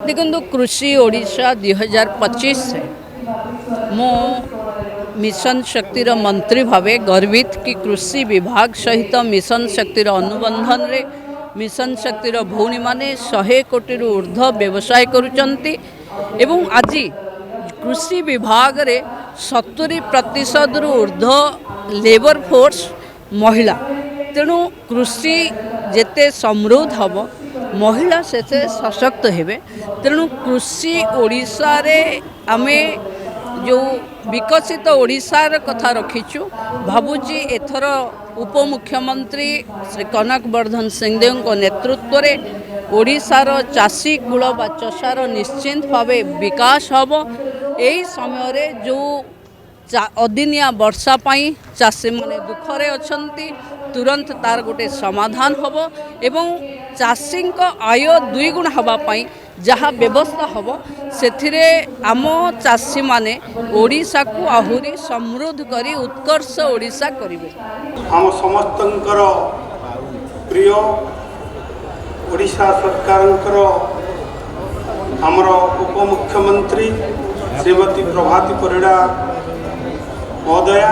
देखो कृषि ओडिशा 2025 से मो मिशन शक्तिर मंत्री भावे गर्वित कि कृषि विभाग सहित मिशन शक्तिर अनुबंधन रे मिशन शक्तिर भौणी माने 100 कोटी ऊर्ध्व व्यवसाय करुचंती एवं आज कृषि विभाग रे 70% ऊर्ध्व लेबर फोर्स महिला तेणु कृषि जेते समृद्ध हम महिला से सशक्त हेबे तेणु कृषि ओडिशा रे आमे जो विकसित ओडिशार कथा रखीचु भावुची एथर उपमुख्यमंत्री श्री कनक वर्धन सिंहदेव को नेतृत्व में ओडिशार चाषी कूल बा चषार निश्चिंत भाव विकास हम यही समय रे जो अदिनिया वर्षा पाई चाषी माने दुखरे अछंती तुरंत तार गोटे समाधान हम एवं चाषी आय दुईगुण हवापाई जहाँ व्यवस्था हम से आम चाषी माने ओडिशा को आहुरी समृद्ध करी उत्कर्ष ओडिशा करिवे। आम समस्तंकर प्रिय ओडिशा सरकारंकर आमर उपमुख्यमंत्री श्रीमती प्रभाती परिड़ा महोदया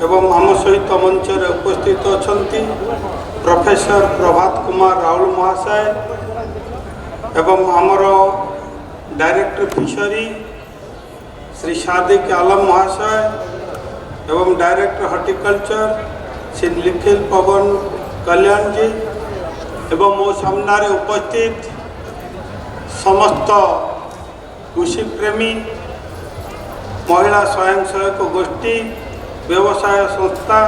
एवं आम सहित मंच उपस्थित अछंती प्रोफेसर प्रभात कुमार राहुल महाशय एवं आमर डायरेक्टर फिशरी श्री सादिक आलम महाशय एवं डायरेक्टर हॉर्टिकल्चर श्री निखिल पवन कल्याण जी एवं मो सामने उपस्थित समस्त कृषि प्रेमी महिला स्वयं सहायक गोष्ठी व्यवसाय संस्था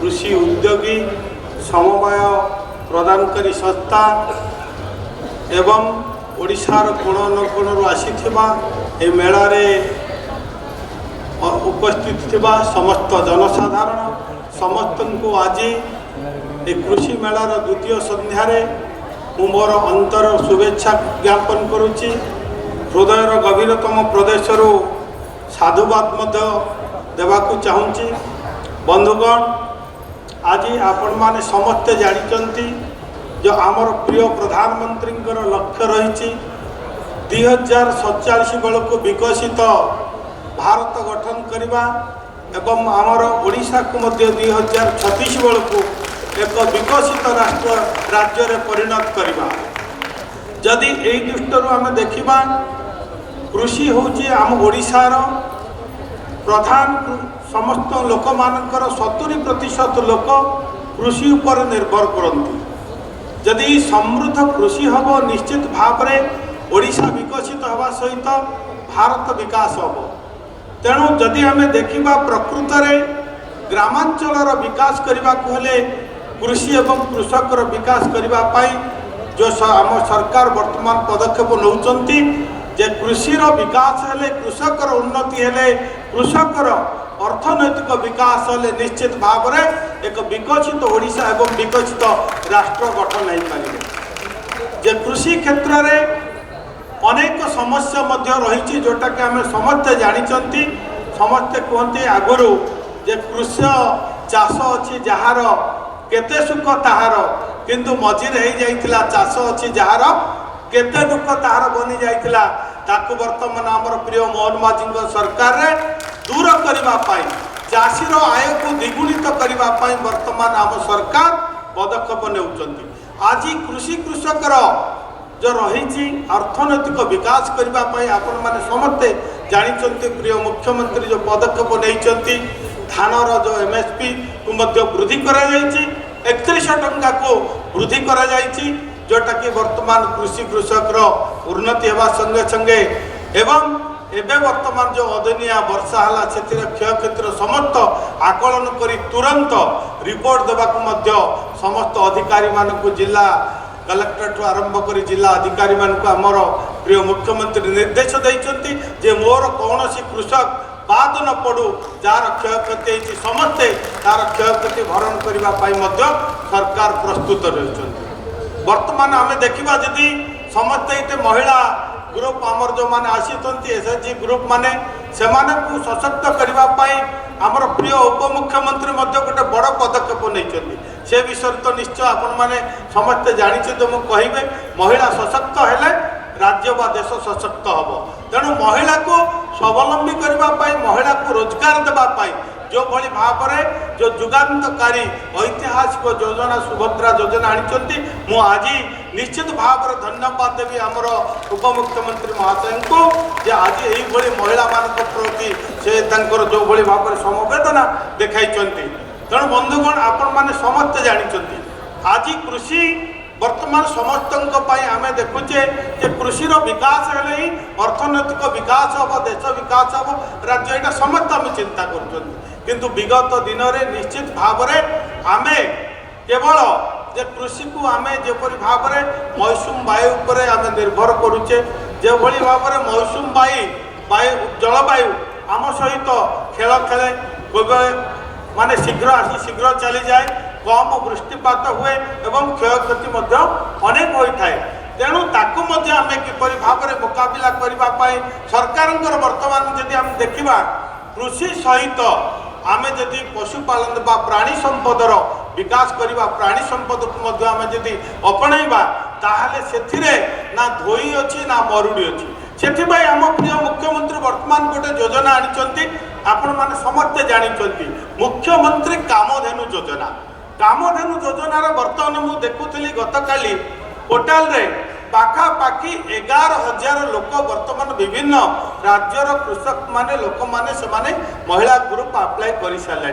कृषि उद्योगी समवाय प्रदानकारी संस्था एवं ओडिशार कोण अनुकोण आसीथिबा ए मेलारे उपस्थित थिबा समस्त जनसाधारण समस्त को आज ए कृषि मेलार द्वितीय संध्यारे मोर अंतर शुभेच्छा ज्ञापन करुच्ची हृदयर गभीरतम प्रदेशरू साधुवाद मध्य देवाकू चाहूँगी। बंधुगण आज आपण माने समस्ते जानिचंती जो आमर प्रिय प्रधानमंत्री लक्ष्य रही 2047 बेलू विकसित भारत गठन करवा एवं आमर ओडिशा को मध्य 2036 बेलू एक विकसित राष्ट्र राज्य रे परिणत करवा। जदि यही दृष्टि आम देखा कृषि होची आम ओडिशार प्रधान समस्त लोक मानकर 70% लोक कृषि उपर निर्भर करती। जदि समृद्ध कृषि हम निश्चित भाव में ओडिशा विकसित हवा सहित भारत विकास हम। तेणु जदि आम देखा प्रकृत में ग्रामांचल विकास करने को हेले कृषि एवं कृषक विकास करने जो आम सरकार वर्तमान पदक्षेप नौचंती जे कृषिर विकास हेले कृषकर उन्नति हेले कृषकर अर्थनैतिक विकास हेले निश्चित भाव में एक विकसित ओडिशा एवं विकसित राष्ट्र गठन हो पारे। जे कृषि क्षेत्र में अनेक समस्या मध्य रही जोटा कि आम समस्ते जानिचंती समस्ते कहते आगुरी जे कृषि चाष अच्छी जार केते सुख ताहार किंतु मझिरे हो जाइतिला चाष अच्छी जार केते दुख ताहार बनी जाइतिला ताकू वर्तमान आमर प्रिय मोहन माझी सरकार रे दूर करने चाषीर आय को द्विगुणित करने वर्तमान आम सरकार पदक्षेप नेउचंती। आज कृषि कृषकर जो रही अर्थनैतिक विकास करने आपण मैंने समस्ते जानिचंती प्रिय मुख्यमंत्री जो पदक्षेप नहीं धानर जो एमएसपी को मध्य वृद्धि करा 31 टंका को वृद्धि करा जोटा कि वर्तमान कृषि कृषकर उन्नति होगा संगे संगे एवं एवं वर्तमान जो अदिनिया वर्षा है से क्षयक्षति समस्त आकलन कर तुरंत रिपोर्ट देवाक समस्त अधिकारी मानक जिला कलेक्टर आरंभ कर जिला अधिकारी मानक आमर प्रिय मुख्यमंत्री निर्देश देइछंती जे मोर कौन कृषक बाद न पड़ू जार क्षयक्षति समस्ते तार क्षयक्षति भरण करने सरकार प्रस्तुत रही। वर्तमान आम देखा जदि समस्ते ये महिला ग्रुप आमर जो मैंने आसी एसएचजी ग्रुप माने से सशक्त करने आमर प्रिय उपमुख्यमंत्री गोटे बड़ पदक्षेप नहीं से विषय तो निश्चय आपण मैंने समस्ते जानी तो मुझे महिला सशक्त हेले राज्य बा देश सशक्त हम। तेणु महिला को स्वावलंबी करने महिला को रोजगार देवाई जो भली भाव में जो जुगान्तकारी ऐतिहासिक योजना सुभद्रा योजना आनी मु आज निश्चित भाव में धन्यवाद देवी आमर उपमुख्यमंत्री महाशय को जे आज यही महिला मान प्रति से जो भली भाव में समवेदना देखाई। तेणु बंधुगण आपण मैंने समस्ते जानी आज कृषि वर्तमान समस्त आम देखुचे जे कृषिर विकास हेले ही अर्थनैतिक विकास हम देश विकास हम राज्य यहाँ समस्त आम चिंता किंतु विगत दिन में निश्चित भाव में आम केवल जे कृषि को आम जपरी भाव में मौसुम वायु पर आम निर्भर करुचे जो भली भाव में मौसुम वायु जलवायु आम सहित खेल खेले माने शीघ्र आसी शीघ्र चली जाए कम वृष्टिपात हुए एवं क्षयक्षति अनेक होता है। तेणु ताकू आम किपरि भाव में मुकाबला करने सरकार वर्तमान जदि आम देखा कृषि सहित आम जदि पशुपालन बा प्राणी संपदर विकास करवा प्राणी संपद को आम जदि अपणैबा ताहले सेथिरे ना धोई अच्छी ना मरुड़ी अच्छी। से आम प्रिय मुख्यमंत्री वर्तमान गोटे योजना आनी आपण मैंने समस्ते जानते मुख्यमंत्री कामधेनु योजना। कामधेनु योजनार बर्तमान मुझे देखुली गत काली पोर्टाल रे पाखापाखि 11,000 लोक वर्तमान विभिन्न राज्यर कृषक माने लोक माने से माने महिला ग्रुप अप्लाई कर सारे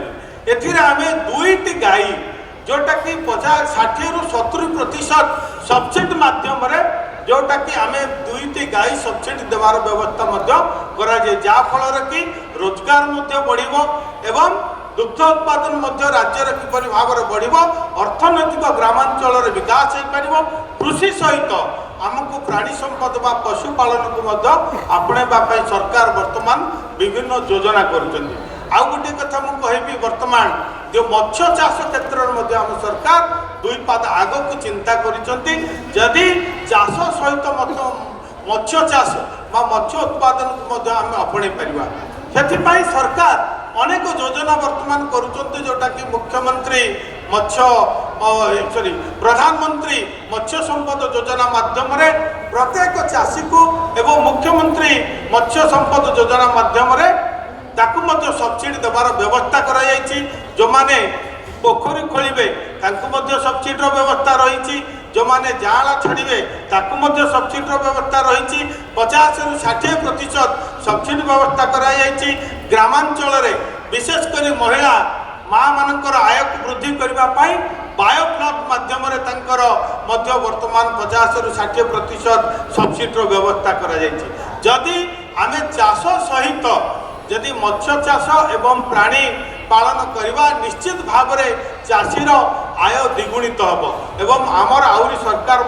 एमें 2टी गाई जोटा कि 60 ରୁ 70% सब्सिडी माध्यम जोटा कि आम 2टी गाई सब्सिडी देवार व्यवस्था करा जाफल कि रोजगार बढ़िबो एवं दुग्ध उत्पादन राज्य किपर भाव में बढ़ अर्थनैतिक ग्रामांचल विकास हो पार कृषि सहित आमको प्राणी संपद बा पशुपालन को आपणेबा सरकार वर्तमान विभिन्न योजना कर। आउ गोटे कथा मुझे कहबी वर्तमान जो मत्स्य चाष क्षेत्र में आम सरकार 2 पाद आग को चिंता करी चाष सहित मत्स्य चाष बा मत्स्य उत्पादन को आम अपणे पार सरकार अनेक योजना वर्तमान करुँच जोटा कि मुख्यमंत्री मत्स्य प्रधानमंत्री मत्स्य संपद योजना माध्यम प्रत्येक चाषी को एवं मुख्यमंत्री मत्स्य संपद योजना माध्यम ताकू सब्सिडी देवार व्यवस्था कराई। जो माने पोखरी खोलिबे ताकू सब्सिडी व्यवस्था रही जो माने जाला छाड़े ताकू सब्सिडी व्यवस्था रही 50 ରୁ 60% सब्सिडी व्यवस्था कराई। ग्रामांचल विशेषकर महिला माँ मानकर आय को वृद्धि करने बायोफ्लॉक माध्यम वर्तमान 50 ରୁ 60% सब्सिडी व्यवस्था करी आम चाष सहित यदि मत्स्य चाष एवं प्राणी पालन करवा निश्चित भाव में चाषीर आय द्विगुणित हम एवं आमर आउरी सरकार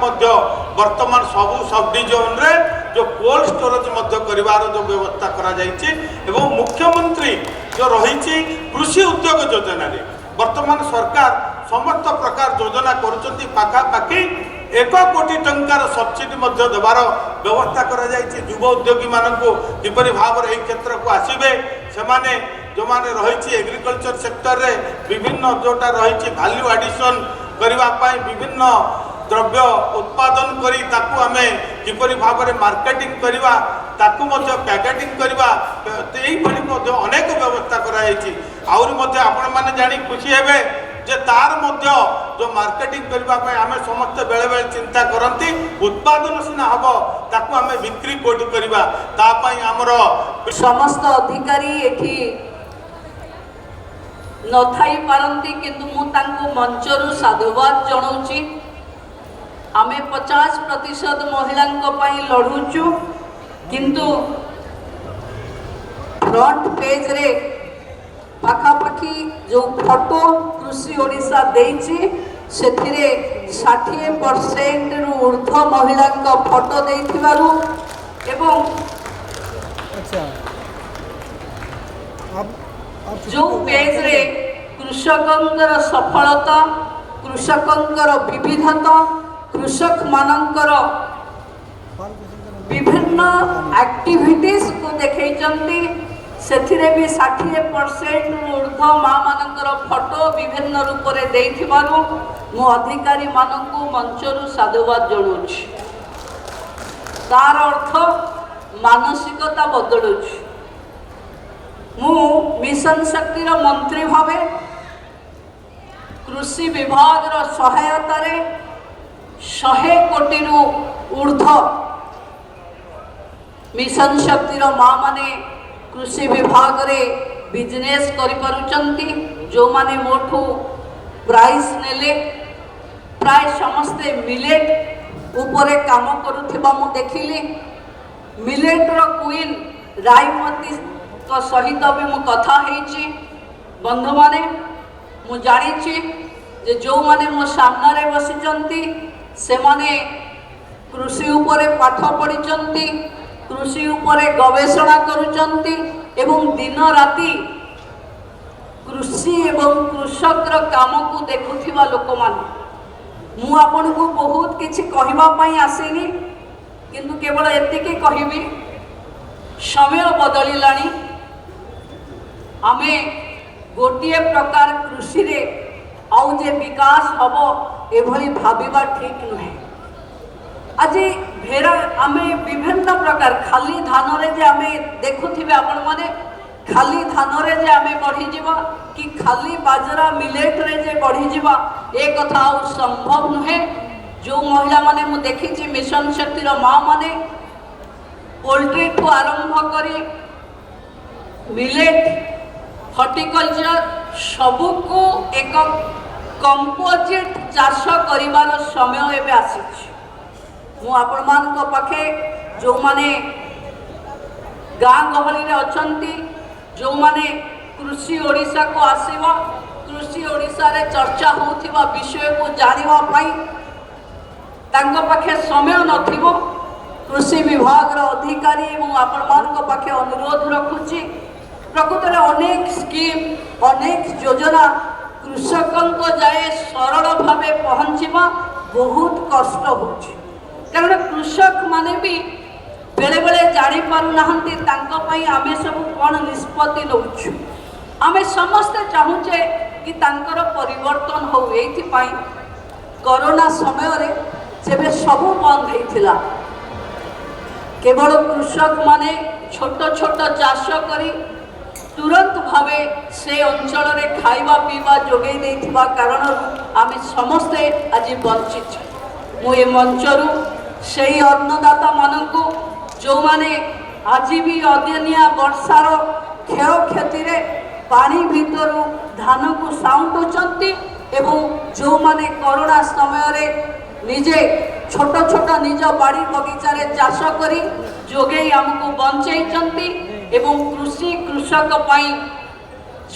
वर्तमान सबू सब डिविजन रे जो कोल्ड स्टोरेज करिवार जो व्यवस्था करा जायछि एवं मुख्यमंत्री जो रही कृषि उद्योग योजना रे वर्तमान सरकार समस्त प्रकार योजना करुँच पाखापाखि 1 कोटी टंकार सब्सिडी देवार व्यवस्था करा जायछि। युवा उद्योगी मानक किपरि भाव में क्षेत्र को आसबे से जो माने रही एग्रीकल्चर सेक्टर रे विभिन्न जोटा रही वैल्यू एडिशन करने विभिन्न द्रव्य उत्पादन करी ताकू आमे किपरि भाव में मार्केटिंग करवा ताकू पैकेटिंग करवा अनेक व्यवस्था कराई। आपण मैंने जानी खुशी हेबे जे तार जो मार्केटिंग करने आम समस्त बेले बेले चिंता करती उत्पादन सीना हम ताकू आम बिक्री कोटी करवा आमर समस्त अधिकारी एठी न थाई पारंती किंतु मु तांको मंचरु साधुवाद जणाउची। आमे 50% महिलांको पई लढुचु किंतु फ्रंट पेज रे पाखापाखि जो फोटो कृषि ओडिशा देइची सेथिरे 60% रु ऊर्ध्व महिलांको फोटो देइथिबारु एवं जो पेज रे कृषकंकर सफलता कृषकंकर विविधता कृषक मानकर विभिन्न एक्टिविटीज को देखैचंती सेथिरे भी 60% ऊर्ध्व माँ मानकर फोटो विभिन्न रूप से देइथिबारु मु अधिकारी मानकु मंचरु साधुवाद जणाउछि। तार अर्थ मानसिकता बदलुଛି। मु मिशन शक्तिर मंत्री भावे कृषि विभाग सहायता 100 कोटी ऊर्ध मिशन शक्तिर माँ माने कृषि विभाग रे बिजनेस करि पारुचंती। जो माने मोठू प्राइस नेले प्राय समस्ते मिलेट उपरे काम करुथिबा मु देखिली। मिलेट रो क्वीन रायमती तो सहित भी मु कथा हेची। बंधु माने मु जानिछि जे जो माने मो सामने बसिचंती से माने कृषि उपरे पाठ पढ़िचंती, कृषि उपरे गवेषणा करुचंती एवं दिन राति कृषि एवं कृषकर काम को देखुथिबा लोक माने। मु आपन को बहुत किछि कहिबा पई आसेनी, किंतु केवल एतिके कहिबी समय बदलिलानी। आमे गोटे प्रकार कृषि रे आउ जे विकास हबो एभली भाबिबा ठीक नुहे। आज भेरा आमे विभिन्न प्रकार खाली धान रे जे आमे देखुथिबे आपण माने खाली धान रे जे आमे बढ़ी जीवा कि खाली बाजरा मिलेट रे जे बढ़ी जीवा ए कथा आउ संभव नुहे। जो महिला माने मु देखिछि मिशन शक्तिर माँ माने पोल्ट्री ठू आरंभ करी मिलेट हॉर्टिकल्चर सबको एक कंपोजिट चाष करिवार समय एबे आसीछि। मु आपण मान को पाखे जो माने गाँ गहली रे अछंती, जो माने कृषि ओडिशा को आसीबा कृषि ओडिशा रे चर्चा होथिबा विषय को जानिबा पई तांको पाखे समय नथिबो। कृषि विभाग रो अधिकारी एवं आपण मान को पाखे अनुरोध रखुछि प्रकृत रे अनेक स्कीम अनेक योजना कृषकन को जाए सरल भावे पहुँचवा बहुत कष्ट होछि। कारण कृषक माने भी बेले बेले जानी पारु नाहंती तांको पई आमे सब कोन निष्पत्ति नउछु। आमे समस्त चाहुचे कि तांकर परिवर्तन हो। एथि पई कोरोना समय रे जेबे सब बंद हेथिला केवल कृषक माने छोट छोट चाष करी तुरंत भावे से अंचल रे खाइबा पीवा जोगै देथिबा कारण आमे समस्ते आज वंचित। मु ए मंचरू सेही अन्नदाता मानकु जो माने आज भी अदिनिया वर्षार क्षय क्षति रे पानी भितरु धान को साउंटुचंती एवं जो माने कोरोना समय रे निजे छोट छोट निज बाड़ी बगीचा रे चाष करी जोगे हमको बंचैचंती एवं कृषि कृषक पाई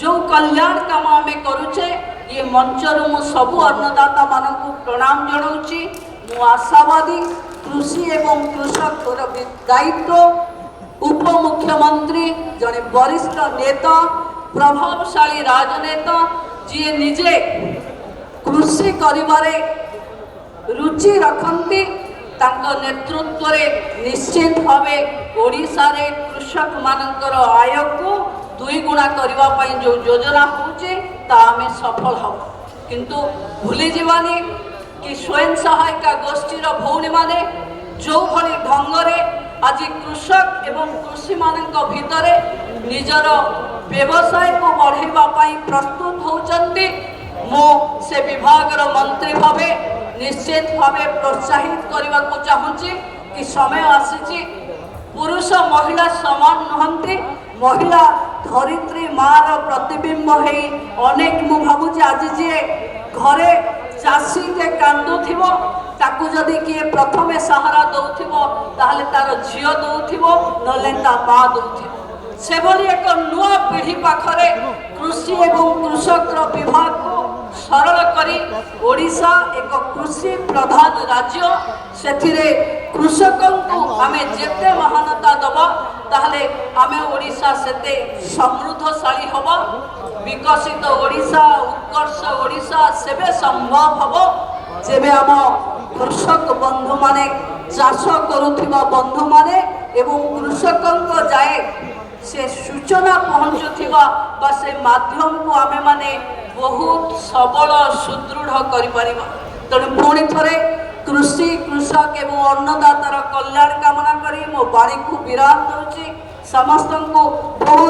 जो कल्याण काम आमे करूचे ये मंचरू मु सबु अन्नदाता मानकु प्रणाम जणाउची। मु आशावादी कृषि एवं कृषक दायित्व उप मुख्यमंत्री जड़े वरिष्ठ नेता प्रभावशाली राजनेता जी निजे कृषि करिबारे रुचि रखती तांको नेतृत्व रे निश्चित भावे ओडिशा रे कृषक मानकर आय को 2 गुणा करबा पई जो योजना होचे ता हमें सफल हो। किंतु भूली जीवानी कि स्वयं सहायता गोष्ठी रो भौणी माने जो भली ढंग रे आज कृषक एवं कृषि मानक भितरे निजर व्यवसाय को बढ़ाइबा पई प्रस्तुत होचंती। मो से विभाग रो मंत्री भावे निश्चित भावे प्रोत्साहित करने को चाहूँगी कि समय आसी पुरुष महिला समान नुहंती। महिला धरित्री मार प्रतिबिंब है अनेक मु भावुची आज जी घरे चाषी टे कांदुथिबो ताकू जदि किए प्रथमे सहारा दउथिबो ताहले तार झियो दउथिबो नले ता मा दउथिबो। से भली एक नुआ पीढ़ी पाखरे कृषि एवं कृषक विभाग को सरल करी ओडिशा एक कृषि प्रधान राज्य सेथिरे कृषकन को आमे जेते महानता दबा ताहले आमे ओडिशा सेते समृद्धशाली हबा। विकसित ओडिशा उत्कर्ष ओडिशा सेबे संभव हबो जेबे आम कृषक बंधु माने चाष करुथिबा बंधु माने एवं कृषकन को जाए से सूचना पहुँचुथिबा बा से माध्यम को आमे माने बहुत सबल सुदृढ़ करि परिबा। तेणु पुणी थरे कृषि कृषक एवं अन्नदातार कल्याण कामना करी मो बाणी को विराम दूची समस्त को बहुत